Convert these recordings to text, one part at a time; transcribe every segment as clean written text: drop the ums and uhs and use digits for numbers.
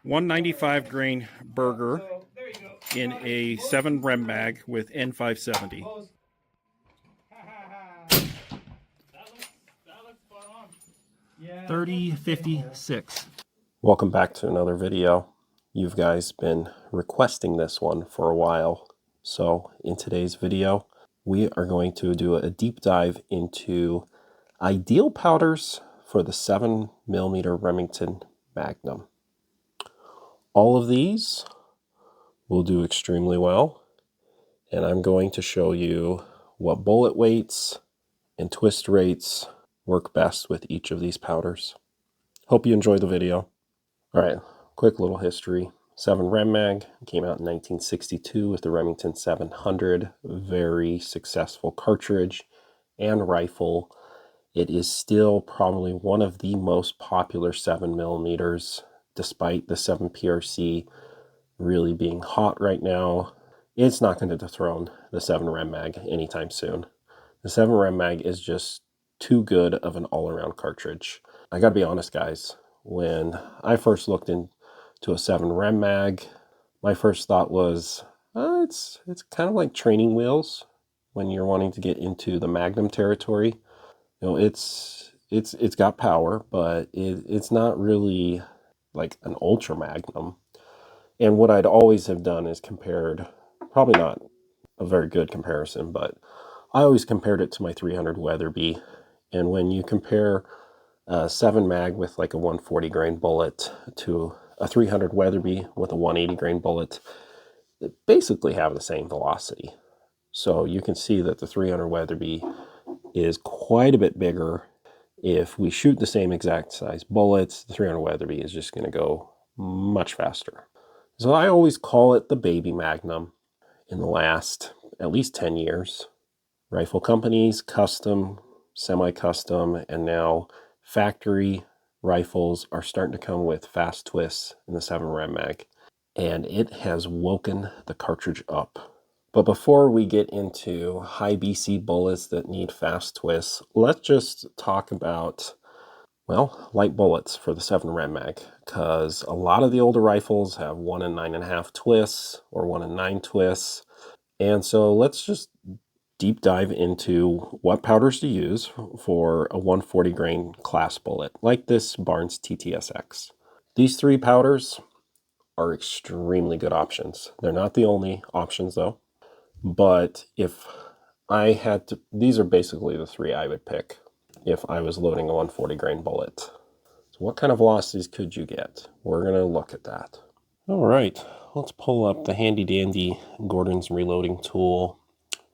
195 grain burger in a 7 Rem Mag with N570. 3056. Welcome back to another video. You guys been requesting this one for a while. So in today's video, we are going to do a deep dive into ideal powders for the 7mm Remington Magnum. All of these will do extremely well, and I'm going to show you what bullet weights and twist rates work best with each of these powders. Hope you enjoy the video. All right, quick little history. 7 Rem Mag came out in 1962 with the Remington 700. Very successful cartridge and rifle. It is still probably one of the most popular 7mm, despite the 7 PRC really being hot right now. It's not going to dethrone the 7 Rem Mag anytime soon. The 7 Rem Mag is just too good of an all-around cartridge. I gotta be honest, guys, when I first looked into a 7 Rem Mag, my first thought was, it's kind of like training wheels when you're wanting to get into the Magnum territory. You know, it's got power, but it's not really like an ultra Magnum. And what I'd always have done is compared, probably not a very good comparison, but I always compared it to my 300 Weatherby. And when you compare a 7 Mag with like a 140 grain bullet to a 300 Weatherby with a 180 grain bullet, they basically have the same velocity. So you can see that the 300 Weatherby is quite a bit bigger. If we shoot the same exact size bullets, the 300 Weatherby is just going to go much faster. So I always call it the Baby Magnum. In the last at least 10 years, rifle companies, custom, semi-custom, and now factory rifles are starting to come with fast twists in the 7 Rem Mag, and it has woken the cartridge up. But before we get into high BC bullets that need fast twists, let's just talk about, well, light bullets for the 7 Rem Mag, because a lot of the older rifles have 1 9.5 twists or 1 9 twists. And so let's just deep dive into what powders to use for a 140 grain class bullet, like this Barnes TTSX. These 3 powders are extremely good options. They're not the only options though, but if I had to, these are basically the 3 I would pick if I was loading a 140 grain bullet. So what kind of velocities could you get? We're gonna look at that. All right, let's pull up the handy dandy Gordon's reloading tool.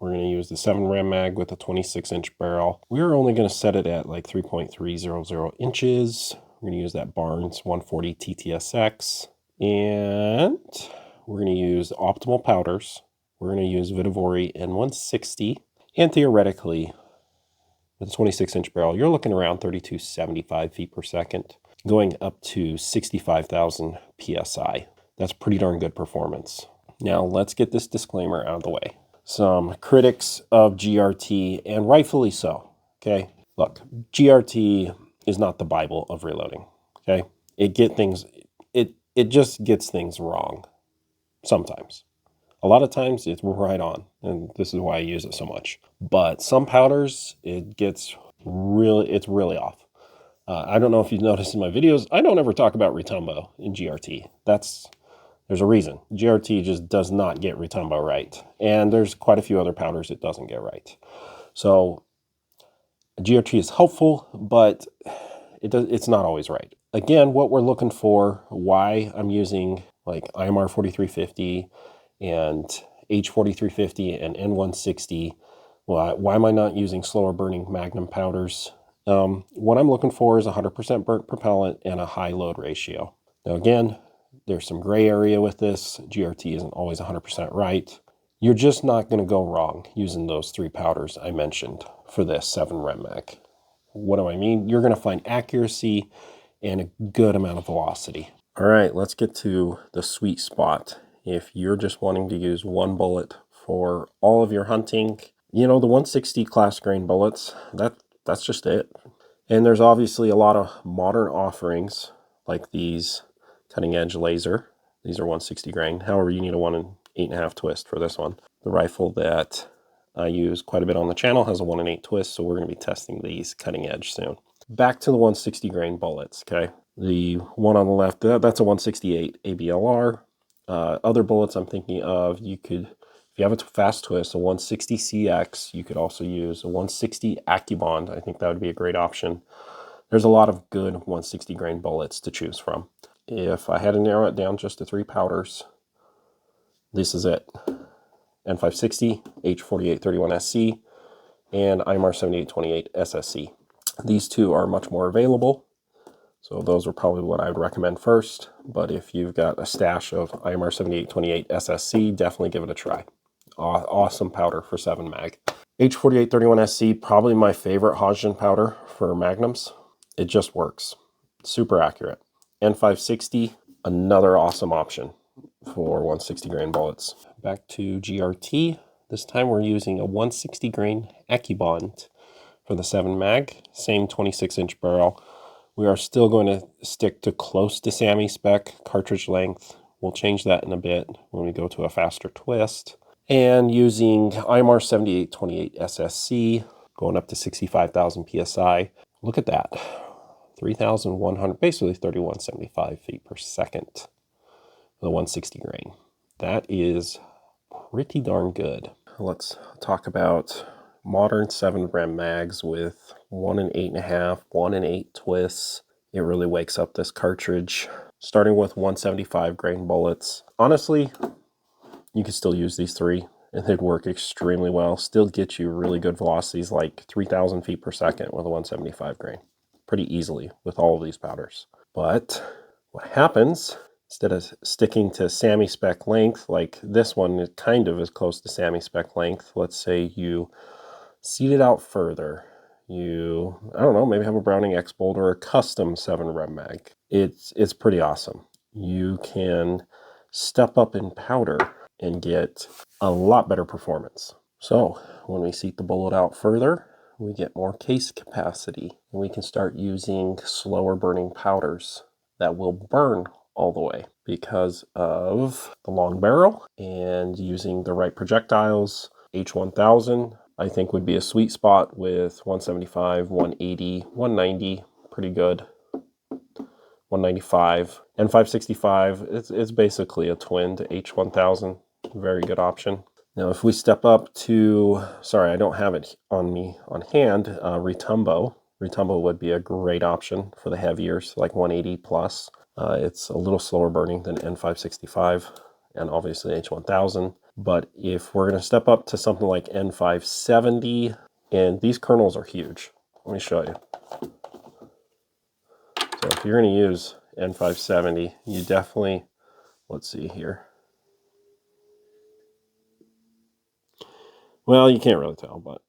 We're going to use the 7 Rem Mag with a 26-inch barrel. We're only going to set it at like 3.300 inches. We're going to use that Barnes 140 TTSX. And we're going to use optimal powders. We're going to use Vitivori N160. And theoretically, with a 26-inch barrel, you're looking around 3275 feet per second, going up to 65,000 PSI. That's pretty darn good performance. Now, let's get this disclaimer out of the way. Some critics of GRT, and rightfully so, okay? Look, GRT is not the Bible of reloading, okay? It just gets things wrong sometimes. A lot of times it's right on, and this is why I use it so much. But some powders, it's really off. I don't know if you've noticed in my videos, I don't ever talk about retumbo in GRT. There's a reason. GRT just does not get retumbo right. And there's quite a few other powders it doesn't get right. So GRT is helpful, but it's not always right. Again, what we're looking for, why I'm using like IMR 4350 and H4350 and N160, why am I not using slower burning Magnum powders? What I'm looking for is 100% burnt propellant and a high load ratio. Now again, there's some gray area with this. GRT isn't always 100% right. You're just not going to go wrong using those 3 powders I mentioned for this 7 Rem Mag. What do I mean? You're going to find accuracy and a good amount of velocity. All right, let's get to the sweet spot. If you're just wanting to use 1 bullet for all of your hunting, you know, the 160 class grain bullets, that's just it. And there's obviously a lot of modern offerings like these cutting edge laser. These are 160 grain. However, you need a 1 8.5 twist for this one. The rifle that I use quite a bit on the channel has a 1 8 twist, so we're going to be testing these cutting edge soon. Back to the 160 grain bullets, okay? The one on the left, that's a 168 ABLR. Other bullets I'm thinking of, you could, if you have a fast twist, a 160 CX, you could also use a 160 AccuBond. I think that would be a great option. There's a lot of good 160 grain bullets to choose from. If I had to narrow it down just to 3 powders, this is it. N560, H4831SC, and IMR 7828 SSC. These two are much more available, so those are probably what I would recommend first. But if you've got a stash of IMR 7828 SSC, definitely give it a try. Awesome powder for 7 mag. H4831SC, probably my favorite Hodgdon powder for magnums. It just works. Super accurate. N560, another awesome option for 160 grain bullets. Back to GRT. This time we're using a 160 grain AccuBond for the 7 mag. Same 26-inch barrel. We are still going to stick to close to SAMI spec cartridge length. We'll change that in a bit when we go to a faster twist. And using IMR 7828 SSC, going up to 65,000 PSI. Look at that. 3,100, basically 3,175 feet per second for the 160 grain. That is pretty darn good. Let's talk about modern 7 Rem mags with 1 8.5, 1 8 twists. It really wakes up this cartridge. Starting with 175 grain bullets. Honestly, you could still use these 3 and they'd work extremely well. Still get you really good velocities like 3,000 feet per second with a 175 grain. Pretty easily with all of these powders. But what happens, instead of sticking to SAMI spec length, like this one, it kind of is close to SAMI spec length. Let's say you seed it out further. You, I don't know, maybe have a Browning X-Bolt or a custom 7 Rem mag. It's pretty awesome. You can step up in powder and get a lot better performance. So when we seat the bullet out further, we get more case capacity, and we can start using slower burning powders that will burn all the way because of the long barrel and using the right projectiles. H1000 I think would be a sweet spot with 175, 180, 190, pretty good. 195 and 565. It's basically a twin to H1000. Very good option. Now, if we step up to, sorry, I don't have it on me on hand, Retumbo. Retumbo would be a great option for the heaviers, like 180 plus. It's a little slower burning than N565 and obviously H1000. But if we're going to step up to something like N570, and these kernels are huge. Let me show you. So if you're going to use N570, you definitely, let's see here. Well, you can't really tell, but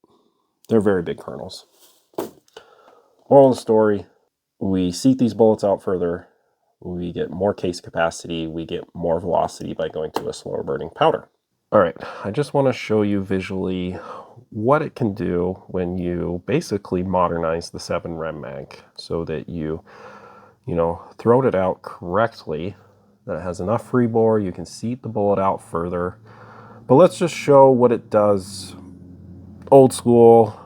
they're very big kernels. Moral of the story, we seat these bullets out further, we get more case capacity, we get more velocity by going to a slower burning powder. All right, I just want to show you visually what it can do when you basically modernize the 7 Rem mag so that you throat it out correctly, that it has enough free bore, you can seat the bullet out further. But let's just show what it does old school.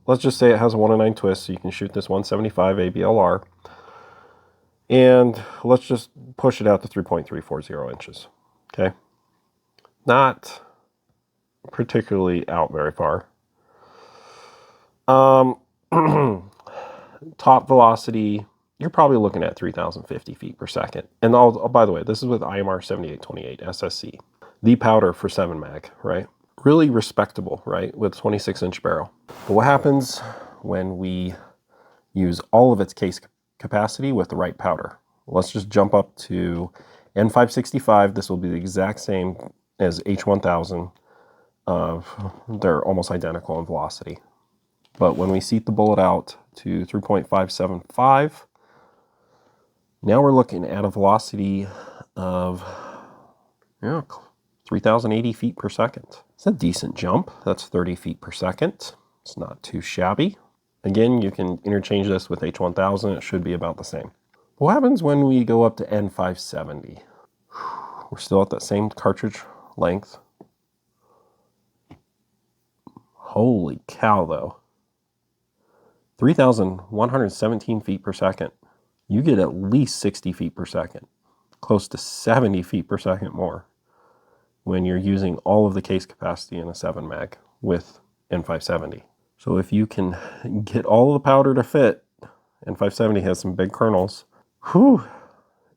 Let's just say it has a 1 9 twist, so you can shoot this 175 ABLR. And let's just push it out to 3.340 inches, okay? Not particularly out very far. Top velocity, you're probably looking at 3,050 feet per second. And by the way, this is with IMR 7828 SSC. The powder for 7 mag, right? Really respectable, right? With 26-inch barrel. But what happens when we use all of its case capacity with the right powder? Let's just jump up to N565. This will be the exact same as H1000. They're almost identical in velocity. But when we seat the bullet out to 3.575, now we're looking at a velocity of 3,080 feet per second. It's a decent jump. That's 30 feet per second. It's not too shabby. Again, you can interchange this with H1000. It should be about the same. What happens when we go up to N570? We're still at that same cartridge length. Holy cow, though. 3,117 feet per second. You get at least 60 feet per second, close to 70 feet per second more when you're using all of the case capacity in a 7 mag with N570. So if you can get all the powder to fit, N570 has some big kernels, whew,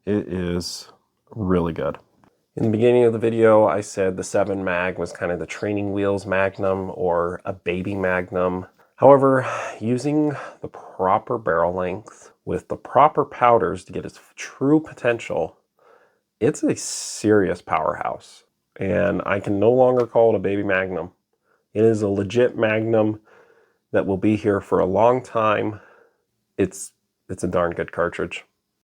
it is really good. In the beginning of the video, I said the 7 mag was kind of the training wheels Magnum or a Baby Magnum. However, using the proper barrel length with the proper powders to get its true potential, it's a serious powerhouse. And I can no longer call it a Baby Magnum. It is a legit Magnum that will be here for a long time. It's a darn good cartridge.